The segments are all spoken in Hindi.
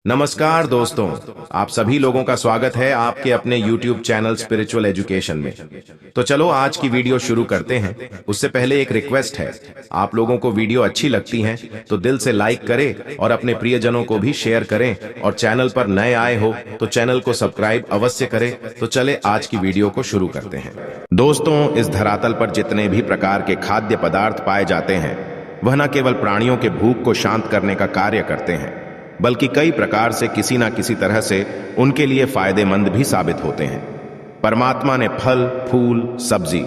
नमस्कार दोस्तों, आप सभी लोगों का स्वागत है आपके अपने YouTube चैनल स्पिरिचुअल एजुकेशन में। तो चलो आज की वीडियो शुरू करते हैं। उससे पहले एक रिक्वेस्ट है, आप लोगों को वीडियो अच्छी लगती है तो दिल से लाइक करें और अपने प्रियजनों को भी शेयर करें, और चैनल पर नए आए हो तो चैनल को सब्सक्राइब अवश्य करें। तो चले आज की वीडियो को शुरू करते हैं। दोस्तों, इस धरातल पर जितने भी प्रकार के खाद्य पदार्थ पाए जाते हैं वह न केवल प्राणियों के भूख को शांत करने का कार्य करते हैं, बल्कि कई प्रकार से किसी न किसी तरह से उनके लिए फायदेमंद भी साबित होते हैं। परमात्मा ने फल, फूल, सब्जी,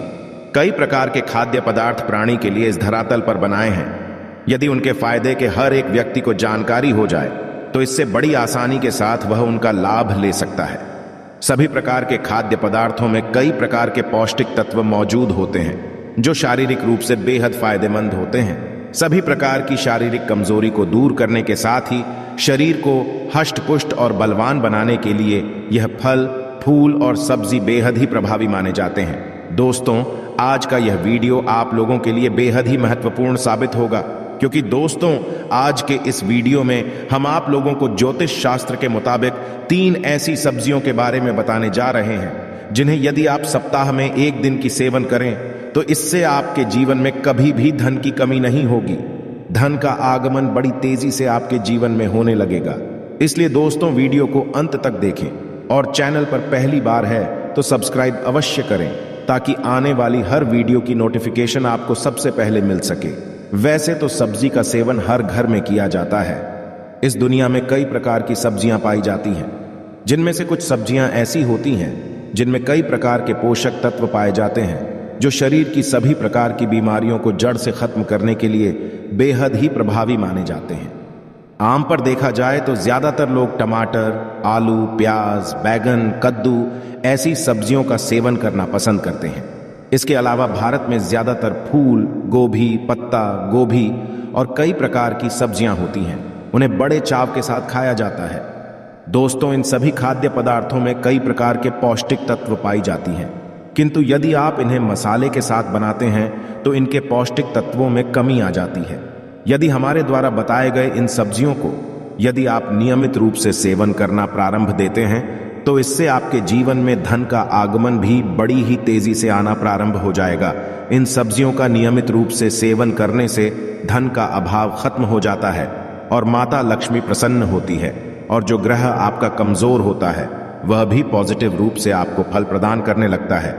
कई प्रकार के खाद्य पदार्थ प्राणी के लिए इस धरातल पर बनाए हैं। यदि उनके फायदे के हर एक व्यक्ति को जानकारी हो जाए तो इससे बड़ी आसानी के साथ वह उनका लाभ ले सकता है। सभी प्रकार के खाद्य पदार्थों में कई प्रकार के पौष्टिक तत्व मौजूद होते हैं जो शारीरिक रूप से बेहद फायदेमंद होते हैं। सभी प्रकार की शारीरिक कमजोरी को दूर करने के साथ ही शरीर को हष्ट-पुष्ट और बलवान बनाने के लिए यह फल, फूल और सब्जी बेहद ही प्रभावी माने जाते हैं। दोस्तों, आज का यह वीडियो आप लोगों के लिए बेहद ही महत्वपूर्ण साबित होगा, क्योंकि दोस्तों आज के इस वीडियो में हम आप लोगों को ज्योतिष शास्त्र के मुताबिक 3 ऐसी सब्जियों के बारे में बताने जा रहे हैं जिन्हें यदि आप सप्ताह में 1 दिन की सेवन करें तो इससे आपके जीवन में कभी भी धन की कमी नहीं होगी। धन का आगमन बड़ी तेजी से आपके जीवन में होने लगेगा। इसलिए दोस्तों वीडियो को अंत तक देखें और चैनल पर पहली बार है तो सब्सक्राइब अवश्य करें ताकि आने वाली हर वीडियो की नोटिफिकेशन आपको सबसे पहले मिल सके। वैसे तो सब्जी का सेवन हर घर में किया जाता है। इस दुनिया में कई प्रकार की सब्जियां पाई जाती हैं, जिनमें से कुछ सब्जियां ऐसी होती हैं जिनमें कई प्रकार के पोषक तत्व पाए जाते हैं जो शरीर की सभी प्रकार की बीमारियों को जड़ से खत्म करने के लिए बेहद ही प्रभावी माने जाते हैं। आम पर देखा जाए तो ज्यादातर लोग टमाटर, आलू, प्याज, बैगन, कद्दू ऐसी सब्जियों का सेवन करना पसंद करते हैं। इसके अलावा भारत में ज्यादातर फूल, गोभी, पत्ता गोभी और कई प्रकार की सब्जियां होती हैं। उन्हें बड़े चाव के साथ खाया जाता है। दोस्तों, इन सभी खाद्य पदार्थों में कई प्रकार के पौष्टिक तत्व पाई जाती हैं, किंतु यदि आप इन्हें मसाले के साथ बनाते हैं तो इनके पौष्टिक तत्वों में कमी आ जाती है। यदि हमारे द्वारा बताए गए इन सब्जियों को यदि आप नियमित रूप से सेवन करना प्रारंभ देते हैं तो इससे आपके जीवन में धन का आगमन भी बड़ी ही तेजी से आना प्रारंभ हो जाएगा। इन सब्जियों का नियमित रूप से सेवन करने से धन का अभाव खत्म हो जाता है और माता लक्ष्मी प्रसन्न होती है, और जो ग्रह आपका कमजोर होता है वह भी पॉजिटिव रूप से आपको फल प्रदान करने लगता है।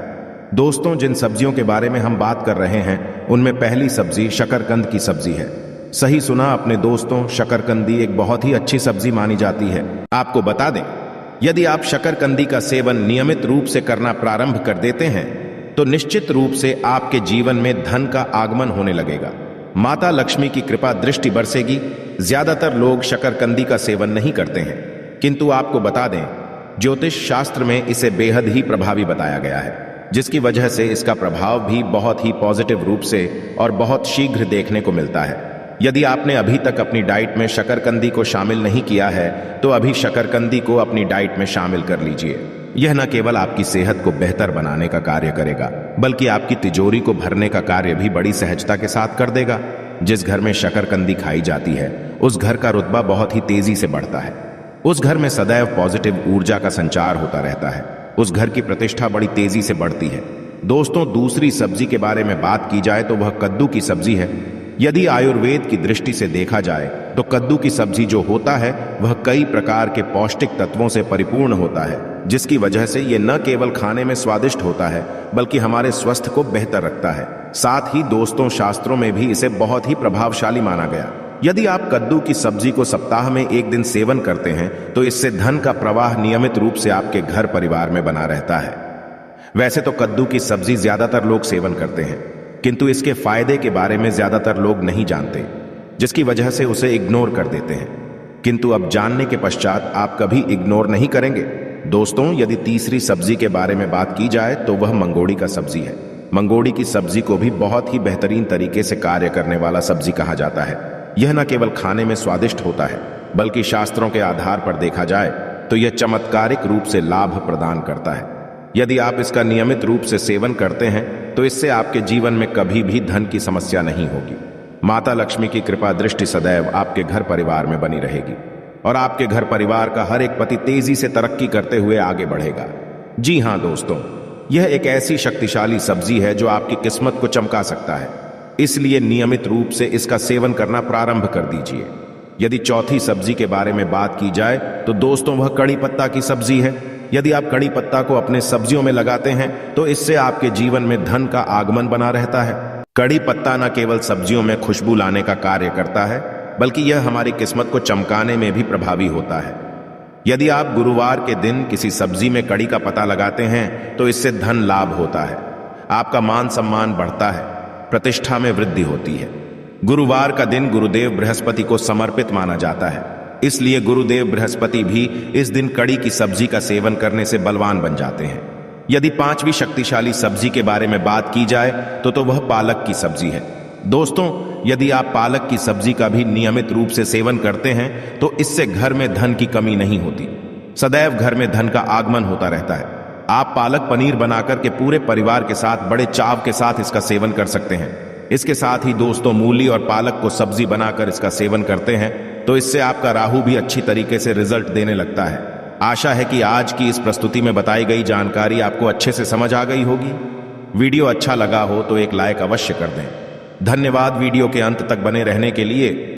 दोस्तों, जिन सब्जियों के बारे में हम बात कर रहे हैं उनमें पहली सब्जी शकरकंद की सब्जी है। सही सुना अपने दोस्तों, शकरकंदी एक बहुत ही अच्छी सब्जी मानी जाती है। आपको बता दें, यदि आप शकरकंदी का सेवन नियमित रूप से करना प्रारंभ कर देते हैं तो निश्चित रूप से आपके जीवन में धन का आगमन होने लगेगा। माता लक्ष्मी की कृपा दृष्टि बरसेगी। ज्यादातर लोग शकरकंदी का सेवन नहीं करते हैं, किंतु आपको बता दें ज्योतिष शास्त्र में इसे बेहद ही प्रभावी बताया गया है, जिसकी वजह से इसका प्रभाव भी बहुत ही पॉजिटिव रूप से और बहुत शीघ्र देखने को मिलता है। यदि आपने अभी तक अपनी डाइट में शकरकंदी को शामिल नहीं किया है तो अभी शकरकंदी को अपनी डाइट में शामिल कर लीजिए। यह न केवल आपकी सेहत को बेहतर बनाने का कार्य करेगा, बल्कि आपकी तिजोरी को भरने का कार्य भी बड़ी सहजता के साथ कर देगा। जिस घर में शकरकंदी खाई जाती है उस घर का रुतबा बहुत ही तेजी से बढ़ता है। उस घर में सदैव पॉजिटिव ऊर्जा का संचार होता रहता है। उस घर की प्रतिष्ठा बड़ी तेजी से बढ़ती है। दोस्तों, दूसरी सब्जी के बारे में बात की जाए तो वह कद्दू की सब्जी है। यदि आयुर्वेद की दृष्टि से देखा जाए तो कद्दू की सब्जी जो होता है वह कई प्रकार के पौष्टिक तत्वों से परिपूर्ण होता है, जिसकी वजह से यह न केवल खाने में स्वादिष्ट होता है बल्कि हमारे स्वास्थ्य को बेहतर रखता है। साथ ही दोस्तों, शास्त्रों में भी इसे बहुत ही प्रभावशाली माना गया। यदि आप कद्दू की सब्जी को सप्ताह में 1 दिन सेवन करते हैं तो इससे धन का प्रवाह नियमित रूप से आपके घर परिवार में बना रहता है। वैसे तो कद्दू की सब्जी ज्यादातर लोग सेवन करते हैं, किंतु इसके फायदे के बारे में ज्यादातर लोग नहीं जानते, जिसकी वजह से उसे इग्नोर कर देते हैं। किंतु अब जानने के पश्चात आप कभी इग्नोर नहीं करेंगे। दोस्तों, यदि तीसरी सब्जी के बारे में बात की जाए तो वह मंगोड़ी का सब्जी है। मंगोड़ी की सब्जी को भी बहुत ही बेहतरीन तरीके से कार्य करने वाला सब्जी कहा जाता है। यह न केवल खाने में स्वादिष्ट होता है, बल्कि शास्त्रों के आधार पर देखा जाए तो यह चमत्कारिक रूप से लाभ प्रदान करता है। यदि आप इसका नियमित रूप से सेवन करते हैं तो इससे आपके जीवन में कभी भी धन की समस्या नहीं होगी। माता लक्ष्मी की कृपा दृष्टि सदैव आपके घर परिवार में बनी रहेगी। और आपके घर परिवार का हर एक पति तेजी से तरक्की करते हुए आगे बढ़ेगा। जी हां दोस्तों, यह एक ऐसी शक्तिशाली सब्जी है जो आपकी किस्मत को चमका सकता है, इसलिए नियमित रूप से इसका सेवन करना प्रारंभ कर दीजिए। यदि चौथी सब्जी के बारे में बात की जाए तो दोस्तों वह कड़ी पत्ता की सब्जी है। यदि आप कड़ी पत्ता को अपने सब्जियों में लगाते हैं तो इससे आपके जीवन में धन का आगमन बना रहता है। कड़ी पत्ता न केवल सब्जियों में खुशबू लाने का कार्य करता है, बल्कि यह हमारी किस्मत को चमकाने में भी प्रभावी होता है। यदि आप गुरुवार के दिन किसी सब्जी में कड़ी का पत्ता लगाते हैं तो इससे धन लाभ होता है, आपका मान सम्मान बढ़ता है, प्रतिष्ठा में वृद्धि होती है। गुरुवार का दिन गुरुदेव बृहस्पति को समर्पित माना जाता है, इसलिए गुरुदेव बृहस्पति भी इस दिन कड़ी की सब्जी का सेवन करने से बलवान बन जाते हैं। यदि पांचवी शक्तिशाली सब्जी के बारे में बात की जाए तो वह पालक की सब्जी है। दोस्तों, यदि आप पालक की सब्जी का भी नियमित रूप से सेवन करते हैं तो इससे घर में धन की कमी नहीं होती, सदैव घर में धन का आगमन होता रहता है। आप पालक पनीर बनाकर के पूरे परिवार के साथ बड़े चाव के साथ इसका सेवन कर सकते हैं। इसके साथ ही दोस्तों, मूली और पालक को सब्जी बनाकर इसका सेवन करते हैं तो इससे आपका राहु भी अच्छी तरीके से रिजल्ट देने लगता है। आशा है कि आज की इस प्रस्तुति में बताई गई जानकारी आपको अच्छे से समझ आ गई होगी। वीडियो अच्छा लगा हो तो एक लाइक अवश्य कर दें। धन्यवाद वीडियो के अंत तक बने रहने के लिए।